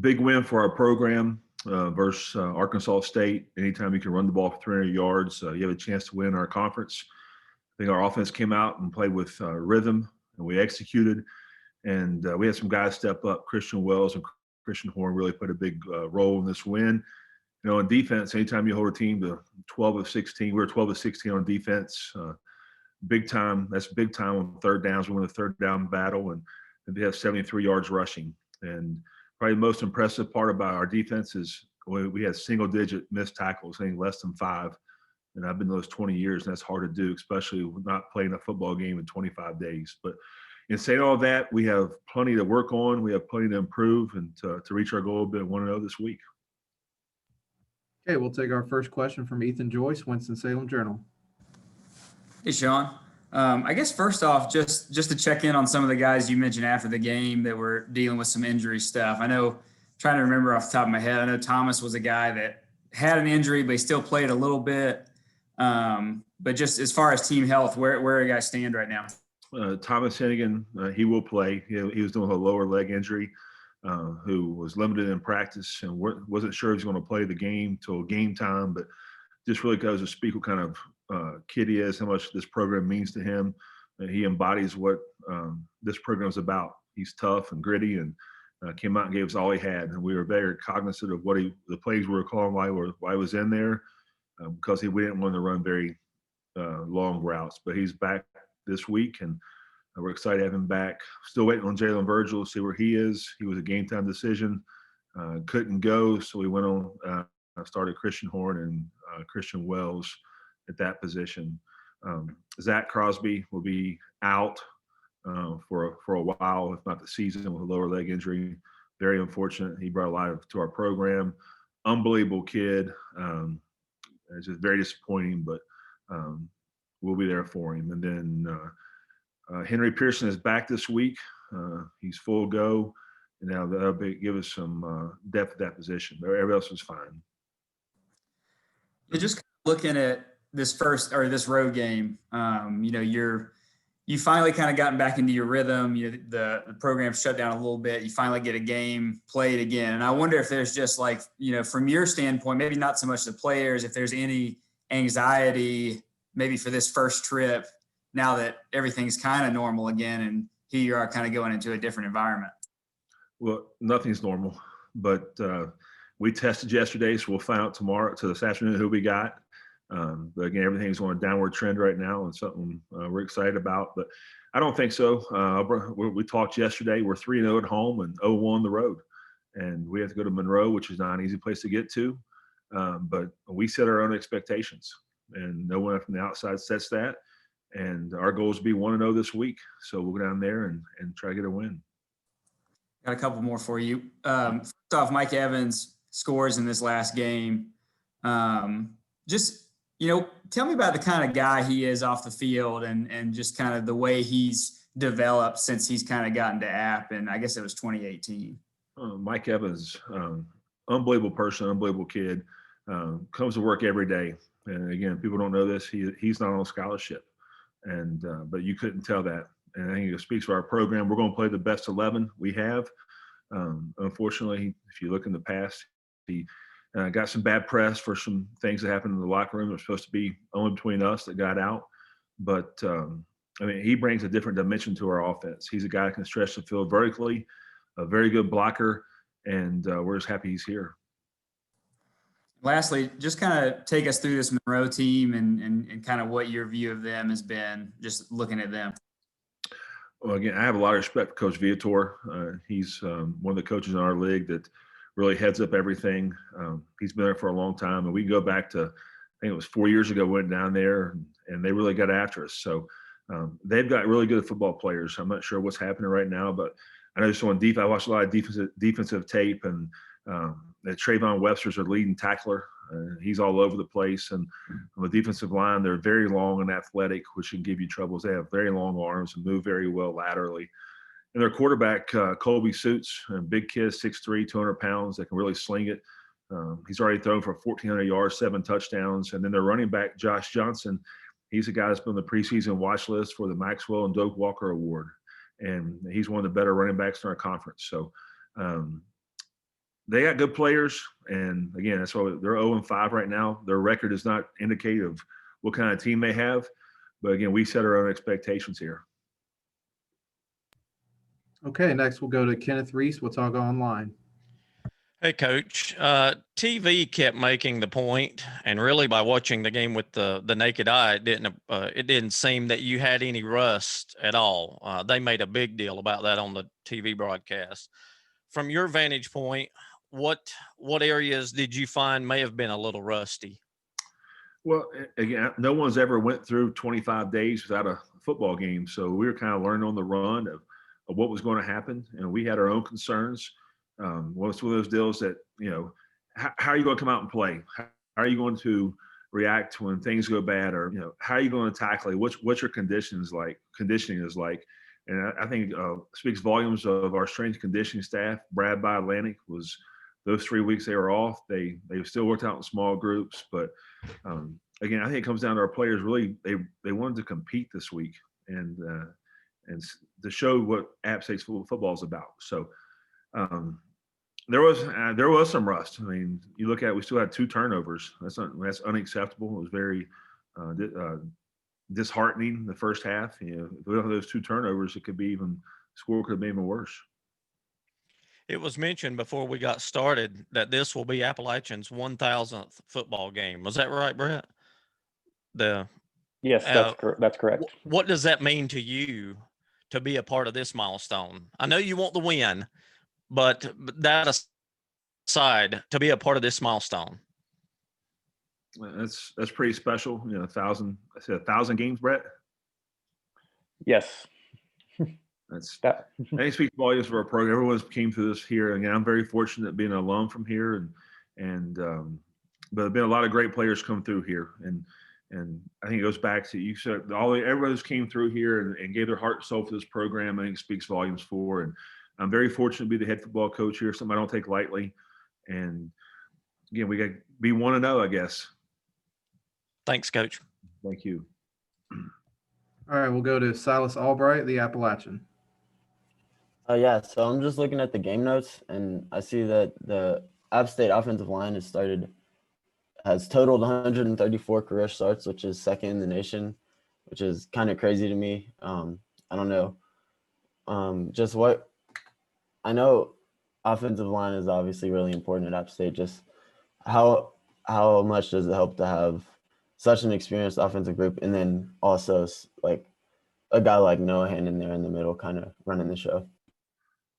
big win for our program versus Arkansas State. Anytime you can run the ball for 300 yards, you have a chance to win our conference. I think our offense came out and played with rhythm, and we executed. And we had some guys step up. Christian Wells and Christian Horn really played a big role in this win. You know, in defense, anytime you hold a team to 12 of 16, we were 12 of 16 on defense. Big time. That's big time on third downs. We won the third down battle, and they have 73 yards rushing. And probably the most impressive part about our defense is we had single-digit missed tackles, I think less than 5. And I've been those 20 years, and that's hard to do, especially with not playing a football game in 25 days. But in saying all that, we have plenty to work on. We have plenty to improve and to reach our goal of being 1-0 this week. Okay, we'll take our first question from Ethan Joyce, Winston-Salem Journal. Hey, Shawn. I guess first off, just to check in on some of the guys you mentioned after the game that were dealing with some injury stuff. I know, trying to remember off the top of my head, I know Thomas was a guy that had an injury, but he still played a little bit. But just as far as team health, where do you guys stand right now? Thomas Hennigan, he will play. He was dealing with a lower leg injury, who was limited in practice and wasn't sure he was going to play the game till game time, but just really goes to speak what kind of kid he is, how much this program means to him. He embodies what this program is about. He's tough and gritty, and came out and gave us all he had. And we were very cognizant of what the plays we were calling why he was in there, because we didn't want to run very long routes. But he's back this week, and we're excited to have him back. Still waiting on Jalen Virgil to see where he is. He was a game time decision, couldn't go, so we went on. Started Christian Horn and Christian Wells at that position. Zach Crosby will be out for a while, if not the season, with a lower leg injury. Very unfortunate. He brought a lot to our program. Unbelievable kid. It's just very disappointing, but we'll be there for him. And then Henry Pearson is back this week. He's full go, and now that'll give us some depth at that position. But everybody else was fine. You're just looking at this road game. You finally kind of gotten back into your rhythm. The program shut down a little bit. You finally get a game played again. And I wonder if there's just from your standpoint, maybe not so much the players, if there's any anxiety maybe for this first trip now that everything's kind of normal again and here you are kind of going into a different environment. Well, nothing's normal, but we tested yesterday, so we'll find out this afternoon who we got. But again, everything's on a downward trend right now, and something we're excited about. But I don't think so. We talked yesterday. We're 3-0 at home and 0-1 on the road, and we have to go to Monroe, which is not an easy place to get to. But we set our own expectations, and no one from the outside sets that. And our goal is to be 1-0 this week. So we'll go down there and try to get a win. Got a couple more for you. First off, Mike Evans scores in this last game. Tell me about the kind of guy he is off the field and just kind of the way he's developed since he's kind of gotten to App, and I guess it was 2018. Mike Evans, unbelievable person, unbelievable kid, comes to work every day. And again, people don't know this. He's not on a scholarship, but you couldn't tell that. And I think it speaks for our program. We're going to play the best 11 we have. Unfortunately, if you look in the past, he got some bad press for some things that happened in the locker room. It was supposed to be only between us that got out. But, he brings a different dimension to our offense. He's a guy that can stretch the field vertically, a very good blocker, and we're just happy he's here. Lastly, just kind of take us through this Monroe team and kind of what your view of them has been, just looking at them. Well, again, I have a lot of respect for Coach Viator. He's one of the coaches in our league that really heads up everything. He's been there for a long time, and we go back to, I think it was 4 years ago, went down there, and they really got after us. So they've got really good football players. I'm not sure what's happening right now, but I know just on defense, I watched a lot of defensive tape, and Trayvon Webster's their leading tackler. He's all over the place. And on the defensive line, they're very long and athletic, which can give you troubles. They have very long arms and move very well laterally. And their quarterback, Colby Suits, a big kid, 6'3", 200 pounds, that can really sling it. He's already thrown for 1,400 yards, 7 touchdowns. And then their running back, Josh Johnson, he's a guy that's been on the preseason watch list for the Maxwell and Doak Walker Award. And he's one of the better running backs in our conference. So they got good players, and again, that's why they're 0-5 right now. Their record does not indicate of what kind of team they have, but again, we set our own expectations here. Okay, next we'll go to Kenneth Reese. We'll talk online. Hey, Coach. TV kept making the point, and really by watching the game with the naked eye, it didn't seem that you had any rust at all. They made a big deal about that on the TV broadcast. From your vantage point, what areas did you find may have been a little rusty? Well, again, no one's ever went through 25 days without a football game, so we were kind of learning on the run of what was going to happen, and we had our own concerns. Well, it's one of those deals that, how are you going to come out and play? How are you going to react when things go bad, or how are you going to tackle it? What's your conditioning is like? And I think speaks volumes of our strength and conditioning staff. Brad by Atlantic was those 3 weeks they were off. They still worked out in small groups, but again, I think it comes down to our players. Really, they wanted to compete this week and to show what App State's football is about. So there was some rust. I mean, you look at it, we still had 2 turnovers. That's unacceptable. It was very disheartening the first half. If we don't have those 2 turnovers, it could be score could have been even worse. It was mentioned before we got started that this will be Appalachian's 1,000th football game. Was that right, Brett? Yes, that's correct. What does that mean to you to be a part of this milestone? I know you want the win, but that aside, to be a part of this milestone. That's pretty special. 1,000. I said 1,000 games, Brett. Yes. I think it speaks volumes for our program. Everyone's came through this here. Again, I'm very fortunate being an alum from here, but there have been a lot of great players come through here, and I think it goes back to you said everybody who's came through here and gave their heart and soul for this program. I think it speaks volumes for, and I'm very fortunate to be the head football coach here. Something I don't take lightly, and again, we got to be 1-0, I guess. Thanks, Coach. Thank you. All right, we'll go to Silas Albright, the Appalachian. Yeah, so I'm just looking at the game notes, and I see that the App State offensive line has totaled 134 career starts, which is second in the nation, which is kind of crazy to me. I don't know. I know offensive line is obviously really important at App State. Just how much does it help to have such an experienced offensive group, and then also like a guy like Noah Hand in there in the middle, kind of running the show?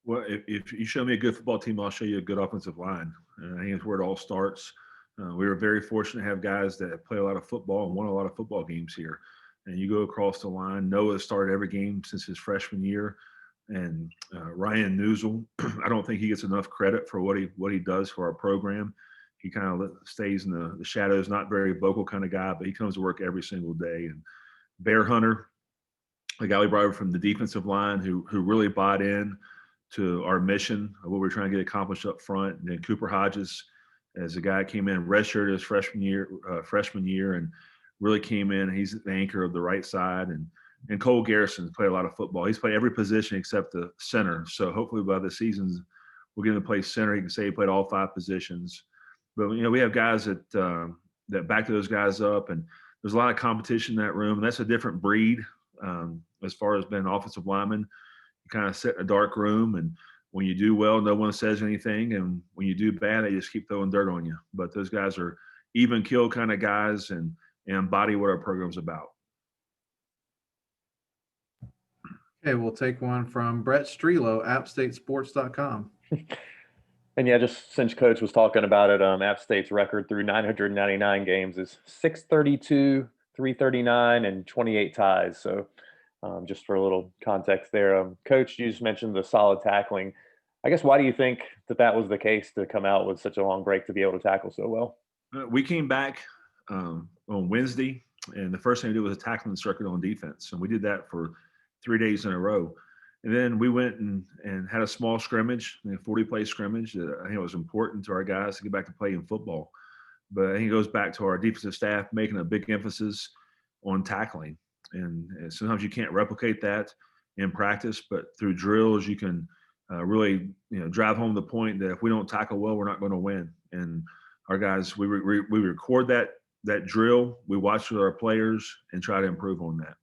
Well, if you show me a good football team, I'll show you a good offensive line. And I think it's where it all starts. We were very fortunate to have guys that play a lot of football and won a lot of football games here. And you go across the line. Noah started every game since his freshman year. And Ryan Newsel, I don't think he gets enough credit for what he does for our program. He kind of stays in the shadows, not very vocal kind of guy, but he comes to work every single day. And Bear Hunter, a guy we brought over from the defensive line who really bought in to our mission of what we're trying to get accomplished up front. And then Cooper Hodges, as a guy that came in redshirted his freshman year, and really came in. He's the anchor of the right side. And Cole Garrison played a lot of football. He's played every position except the center. So hopefully by the seasons, we'll get him to play center. He can say he played all 5 positions. But we have guys that back those guys up, and there's a lot of competition in that room. And that's a different breed as far as being an offensive lineman. You kind of sit in a dark room, and when you do well, no one says anything, and when you do bad, they just keep throwing dirt on you. But those guys are even kill kind of guys and embody what our program's about. Okay, we'll take one from Brett Strelo, appstatesports.com. And yeah, just since Coach was talking about it, App State's record through 999 games is 632, 339, and 28 ties. So just for a little context there, Coach, you just mentioned the solid tackling. I guess why do you think that was the case to come out with such a long break to be able to tackle so well? We came back on Wednesday, and the first thing we did was a tackling circuit on defense, and we did that for 3 days in a row. And then we went and had a small scrimmage, 40-play scrimmage. I think it was important to our guys to get back to playing football. But I think it goes back to our defensive staff making a big emphasis on tackling. And sometimes you can't replicate that in practice, but through drills you can really, drive home the point that if we don't tackle well, we're not going to win. And our guys, we record that drill, we watch with our players and try to improve on that.